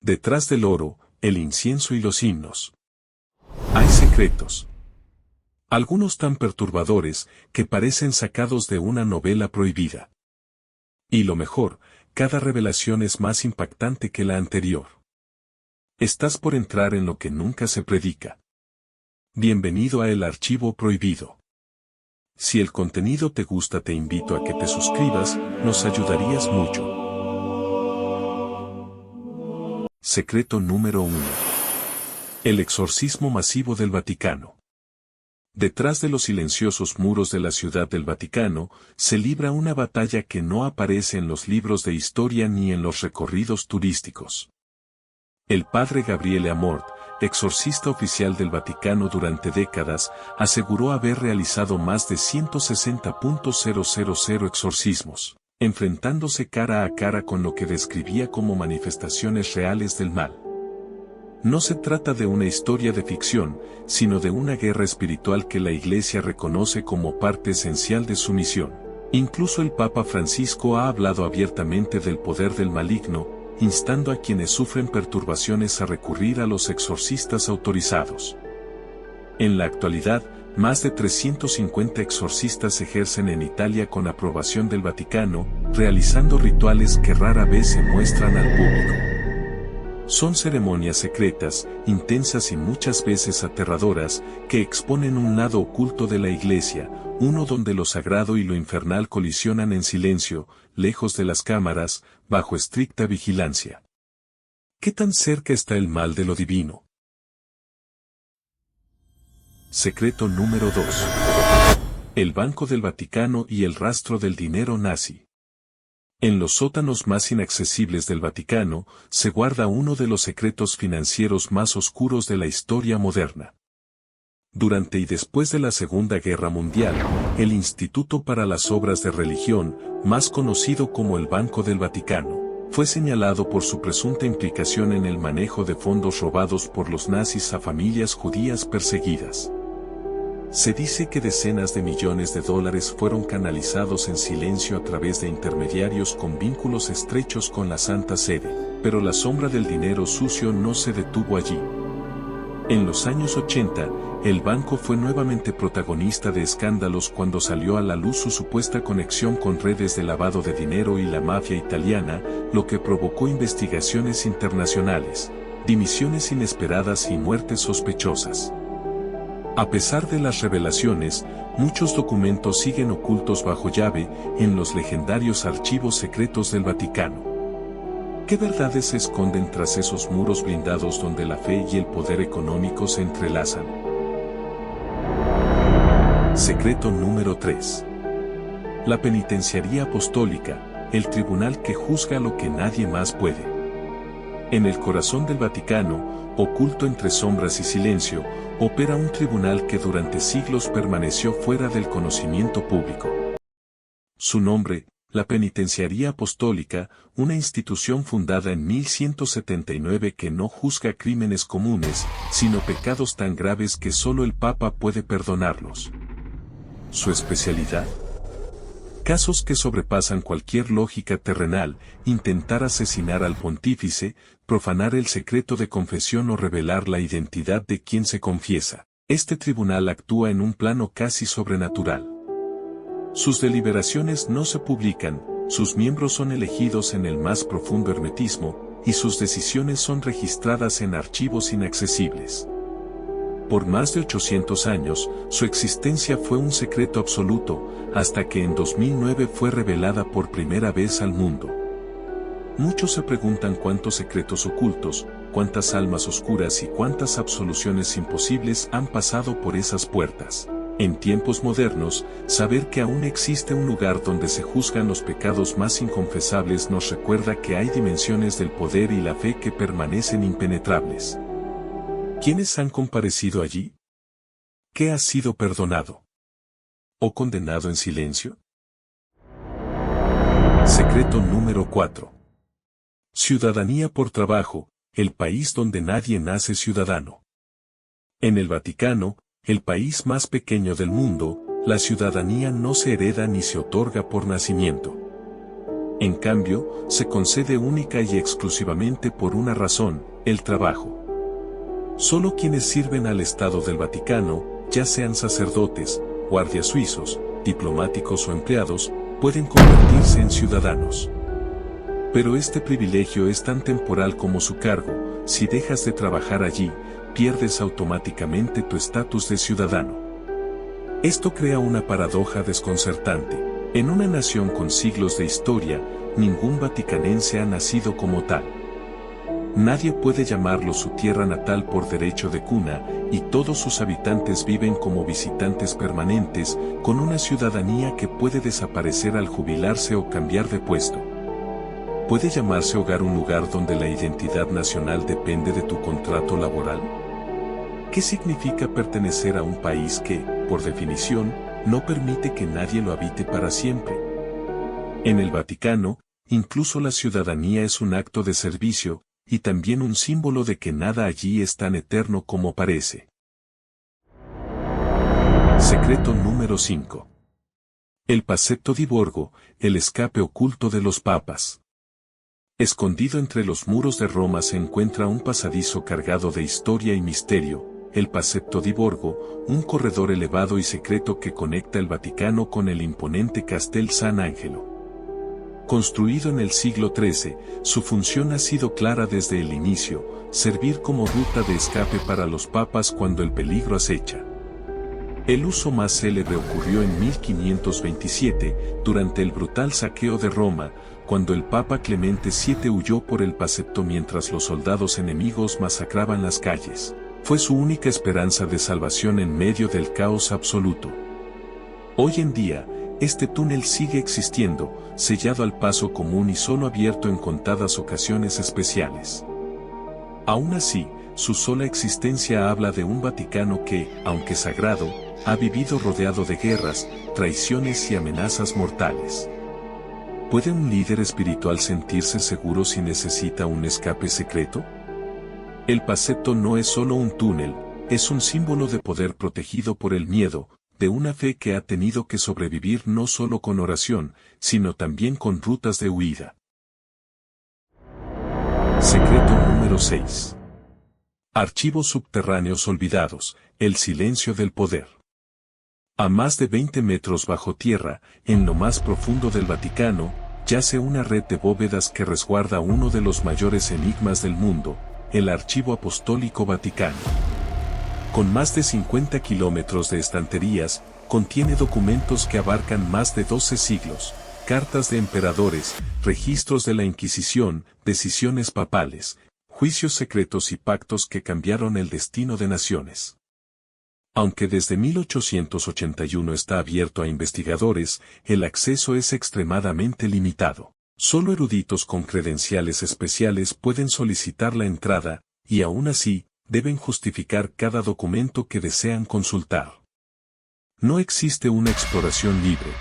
Detrás del oro, el incienso y los himnos. Hay secretos. Algunos tan perturbadores que parecen sacados de una novela prohibida. Y lo mejor, cada revelación es más impactante que la anterior. Estás por entrar en lo que nunca se predica. Bienvenido a El Archivo Prohibido. Si el contenido te gusta, te invito a que te suscribas, nos ayudarías mucho. Secreto número 1. El exorcismo masivo del Vaticano. Detrás de los silenciosos muros de la Ciudad del Vaticano, se libra una batalla que no aparece en los libros de historia ni en los recorridos turísticos. El padre Gabriele Amort, exorcista oficial del Vaticano durante décadas, aseguró haber realizado más de 160.000 exorcismos, enfrentándose cara a cara con lo que describía como manifestaciones reales del mal. No se trata de una historia de ficción, sino de una guerra espiritual que la Iglesia reconoce como parte esencial de su misión. Incluso el Papa Francisco ha hablado abiertamente del poder del maligno, instando a quienes sufren perturbaciones a recurrir a los exorcistas autorizados. En la actualidad, más de 350 exorcistas ejercen en Italia con aprobación del Vaticano, realizando rituales que rara vez se muestran al público. Son ceremonias secretas, intensas y muchas veces aterradoras, que exponen un lado oculto de la Iglesia, uno donde lo sagrado y lo infernal colisionan en silencio, lejos de las cámaras, bajo estricta vigilancia. ¿Qué tan cerca está el mal de lo divino? Secreto número 2. El Banco del Vaticano y el rastro del dinero nazi. En los sótanos más inaccesibles del Vaticano, se guarda uno de los secretos financieros más oscuros de la historia moderna. Durante y después de la Segunda Guerra Mundial, el Instituto para las Obras de Religión, más conocido como el Banco del Vaticano, fue señalado por su presunta implicación en el manejo de fondos robados por los nazis a familias judías perseguidas. Se dice que decenas de millones de dólares fueron canalizados en silencio a través de intermediarios con vínculos estrechos con la Santa Sede, pero la sombra del dinero sucio no se detuvo allí. En los años 80, el banco fue nuevamente protagonista de escándalos cuando salió a la luz su supuesta conexión con redes de lavado de dinero y la mafia italiana, lo que provocó investigaciones internacionales, dimisiones inesperadas y muertes sospechosas. A pesar de las revelaciones, muchos documentos siguen ocultos bajo llave en los legendarios archivos secretos del Vaticano. ¿Qué verdades se esconden tras esos muros blindados donde la fe y el poder económico se entrelazan? Secreto número 3. La Penitenciaría Apostólica, el tribunal que juzga lo que nadie más puede. En el corazón del Vaticano, oculto entre sombras y silencio, opera un tribunal que durante siglos permaneció fuera del conocimiento público. Su nombre, la Penitenciaría Apostólica, una institución fundada en 1179 que no juzga crímenes comunes, sino pecados tan graves que solo el Papa puede perdonarlos. Su especialidad: casos que sobrepasan cualquier lógica terrenal, intentar asesinar al pontífice, profanar el secreto de confesión o revelar la identidad de quien se confiesa. Este tribunal actúa en un plano casi sobrenatural. Sus deliberaciones no se publican, sus miembros son elegidos en el más profundo hermetismo, y sus decisiones son registradas en archivos inaccesibles. Por más de 800 años, su existencia fue un secreto absoluto, hasta que en 2009 fue revelada por primera vez al mundo. Muchos se preguntan cuántos secretos ocultos, cuántas almas oscuras y cuántas absoluciones imposibles han pasado por esas puertas. En tiempos modernos, saber que aún existe un lugar donde se juzgan los pecados más inconfesables nos recuerda que hay dimensiones del poder y la fe que permanecen impenetrables. ¿Quiénes han comparecido allí? ¿Qué ha sido perdonado o condenado en silencio? Secreto número 4. Ciudadanía por trabajo, el país donde nadie nace ciudadano. En el Vaticano, el país más pequeño del mundo, la ciudadanía no se hereda ni se otorga por nacimiento. En cambio, se concede única y exclusivamente por una razón, el trabajo. Solo quienes sirven al Estado del Vaticano, ya sean sacerdotes, guardias suizos, diplomáticos o empleados, pueden convertirse en ciudadanos. Pero este privilegio es tan temporal como su cargo. Si dejas de trabajar allí, pierdes automáticamente tu estatus de ciudadano. Esto crea una paradoja desconcertante. En una nación con siglos de historia, ningún vaticanense ha nacido como tal. Nadie puede llamarlo su tierra natal por derecho de cuna, y todos sus habitantes viven como visitantes permanentes, con una ciudadanía que puede desaparecer al jubilarse o cambiar de puesto. ¿Puede llamarse hogar un lugar donde la identidad nacional depende de tu contrato laboral? ¿Qué significa pertenecer a un país que, por definición, no permite que nadie lo habite para siempre? En el Vaticano, incluso la ciudadanía es un acto de servicio, y también un símbolo de que nada allí es tan eterno como parece. Secreto número 5. El Passetto di Borgo, el escape oculto de los papas. Escondido entre los muros de Roma se encuentra un pasadizo cargado de historia y misterio, el Passetto di Borgo, un corredor elevado y secreto que conecta el Vaticano con el imponente Castel San Angelo. Construido en el siglo XIII, su función ha sido clara desde el inicio, servir como ruta de escape para los papas cuando el peligro acecha. El uso más célebre ocurrió en 1527, durante el brutal saqueo de Roma, cuando el Papa Clemente VII huyó por el Passetto mientras los soldados enemigos masacraban las calles. Fue su única esperanza de salvación en medio del caos absoluto. Hoy en día, este túnel sigue existiendo, sellado al paso común y solo abierto en contadas ocasiones especiales. Aún así, su sola existencia habla de un Vaticano que, aunque sagrado, ha vivido rodeado de guerras, traiciones y amenazas mortales. ¿Puede un líder espiritual sentirse seguro si necesita un escape secreto? El Passetto no es solo un túnel, es un símbolo de poder protegido por el miedo, de una fe que ha tenido que sobrevivir no solo con oración, sino también con rutas de huida. Secreto número 6. Archivos subterráneos olvidados, el silencio del poder. A más de 20 metros bajo tierra, en lo más profundo del Vaticano, yace una red de bóvedas que resguarda uno de los mayores enigmas del mundo, el Archivo Apostólico Vaticano. Con más de 50 kilómetros de estanterías, contiene documentos que abarcan más de 12 siglos, cartas de emperadores, registros de la Inquisición, decisiones papales, juicios secretos y pactos que cambiaron el destino de naciones. Aunque desde 1881 está abierto a investigadores, el acceso es extremadamente limitado. Solo eruditos con credenciales especiales pueden solicitar la entrada, y aún así, deben justificar cada documento que desean consultar. No existe una exploración libre.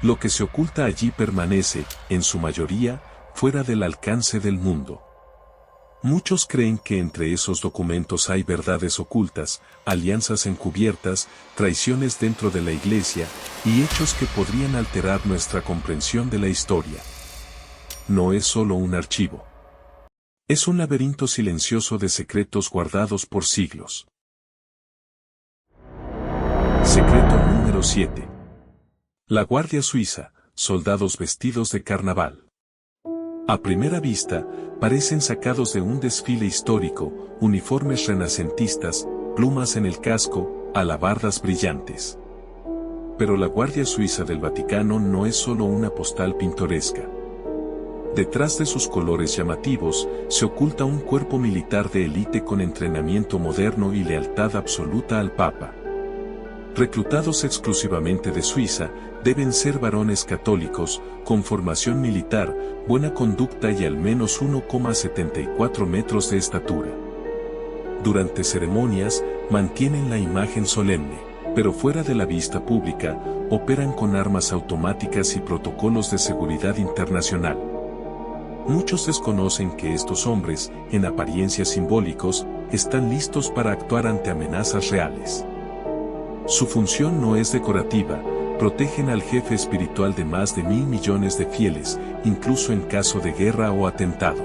Lo que se oculta allí permanece, en su mayoría, fuera del alcance del mundo. Muchos creen que entre esos documentos hay verdades ocultas, alianzas encubiertas, traiciones dentro de la Iglesia, y hechos que podrían alterar nuestra comprensión de la historia. No es solo un archivo. Es un laberinto silencioso de secretos guardados por siglos. Secreto número 7. La Guardia Suiza, soldados vestidos de carnaval. A primera vista, parecen sacados de un desfile histórico, uniformes renacentistas, plumas en el casco, alabardas brillantes. Pero la Guardia Suiza del Vaticano no es solo una postal pintoresca. Detrás de sus colores llamativos, se oculta un cuerpo militar de élite con entrenamiento moderno y lealtad absoluta al Papa. Reclutados exclusivamente de Suiza, deben ser varones católicos, con formación militar, buena conducta y al menos 1,74 metros de estatura. Durante ceremonias, mantienen la imagen solemne, pero fuera de la vista pública, operan con armas automáticas y protocolos de seguridad internacional. Muchos desconocen que estos hombres, en apariencia simbólicos, están listos para actuar ante amenazas reales. Su función no es decorativa, protegen al jefe espiritual de más de 1.000 millones de fieles, incluso en caso de guerra o atentado.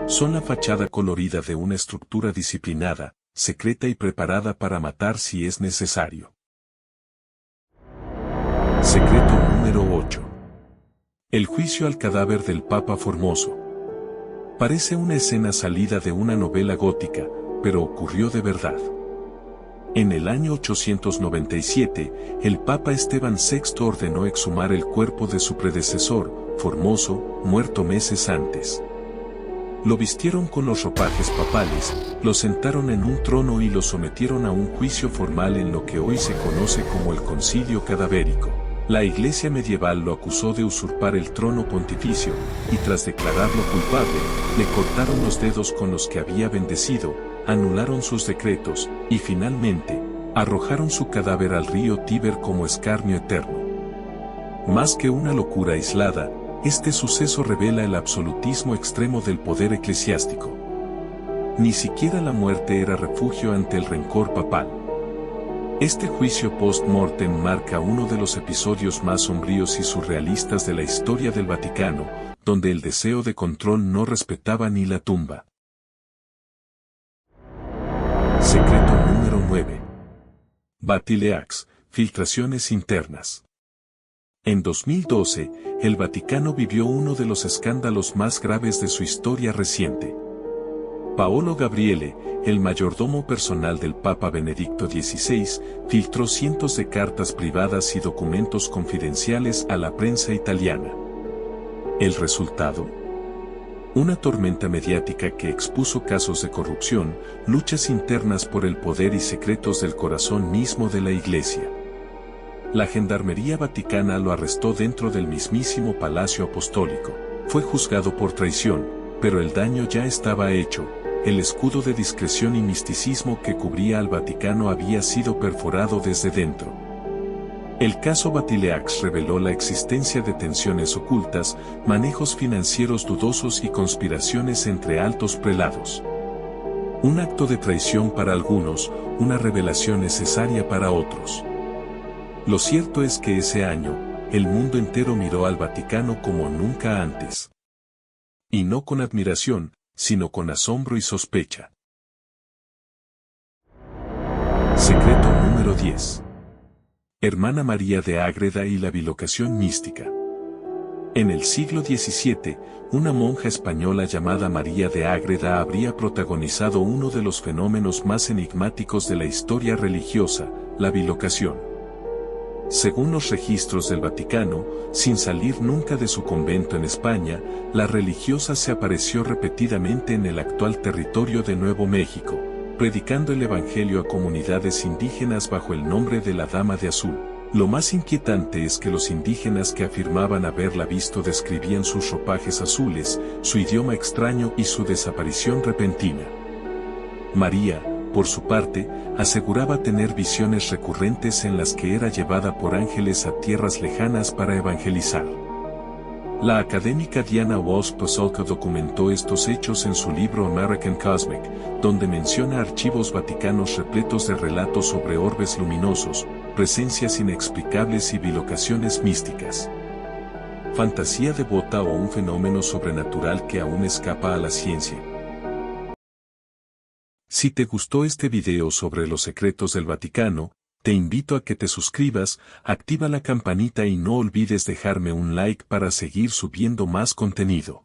Son la fachada colorida de una estructura disciplinada, secreta y preparada para matar si es necesario. Secreto número 8. El juicio al cadáver del Papa Formoso. Parece una escena salida de una novela gótica, pero ocurrió de verdad. En el año 897, el Papa Esteban VI ordenó exhumar el cuerpo de su predecesor, Formoso, muerto meses antes. Lo vistieron con los ropajes papales, lo sentaron en un trono y lo sometieron a un juicio formal en lo que hoy se conoce como el concilio cadavérico. La Iglesia medieval lo acusó de usurpar el trono pontificio, y tras declararlo culpable, le cortaron los dedos con los que había bendecido, anularon sus decretos, y finalmente, arrojaron su cadáver al río Tíber como escarnio eterno. Más que una locura aislada, este suceso revela el absolutismo extremo del poder eclesiástico. Ni siquiera la muerte era refugio ante el rencor papal. Este juicio post-mortem marca uno de los episodios más sombríos y surrealistas de la historia del Vaticano, donde el deseo de control no respetaba ni la tumba. Secreto número 9. Batileaks, filtraciones internas. En 2012, el Vaticano vivió uno de los escándalos más graves de su historia reciente. Paolo Gabriele, el mayordomo personal del Papa Benedicto XVI, filtró cientos de cartas privadas y documentos confidenciales a la prensa italiana. ¿El resultado? Una tormenta mediática que expuso casos de corrupción, luchas internas por el poder y secretos del corazón mismo de la Iglesia. La Gendarmería Vaticana lo arrestó dentro del mismísimo Palacio Apostólico. Fue juzgado por traición, pero el daño ya estaba hecho. El escudo de discreción y misticismo que cubría al Vaticano había sido perforado desde dentro. El caso Batileaks reveló la existencia de tensiones ocultas, manejos financieros dudosos y conspiraciones entre altos prelados. Un acto de traición para algunos, una revelación necesaria para otros. Lo cierto es que ese año, el mundo entero miró al Vaticano como nunca antes. Y no con admiración, sino con asombro y sospecha. Secreto número 10. Hermana María de Ágreda y la bilocación mística. En el siglo XVII, una monja española llamada María de Ágreda habría protagonizado uno de los fenómenos más enigmáticos de la historia religiosa, la bilocación. Según los registros del Vaticano, sin salir nunca de su convento en España, la religiosa se apareció repetidamente en el actual territorio de Nuevo México, predicando el Evangelio a comunidades indígenas bajo el nombre de la Dama de Azul. Lo más inquietante es que los indígenas que afirmaban haberla visto describían sus ropajes azules, su idioma extraño y su desaparición repentina. María, por su parte, aseguraba tener visiones recurrentes en las que era llevada por ángeles a tierras lejanas para evangelizar. La académica Diana Walsh-Pasulka documentó estos hechos en su libro American Cosmic, donde menciona archivos vaticanos repletos de relatos sobre orbes luminosos, presencias inexplicables y bilocaciones místicas. Fantasía devota o un fenómeno sobrenatural que aún escapa a la ciencia. Si te gustó este video sobre los secretos del Vaticano, te invito a que te suscribas, activa la campanita y no olvides dejarme un like para seguir subiendo más contenido.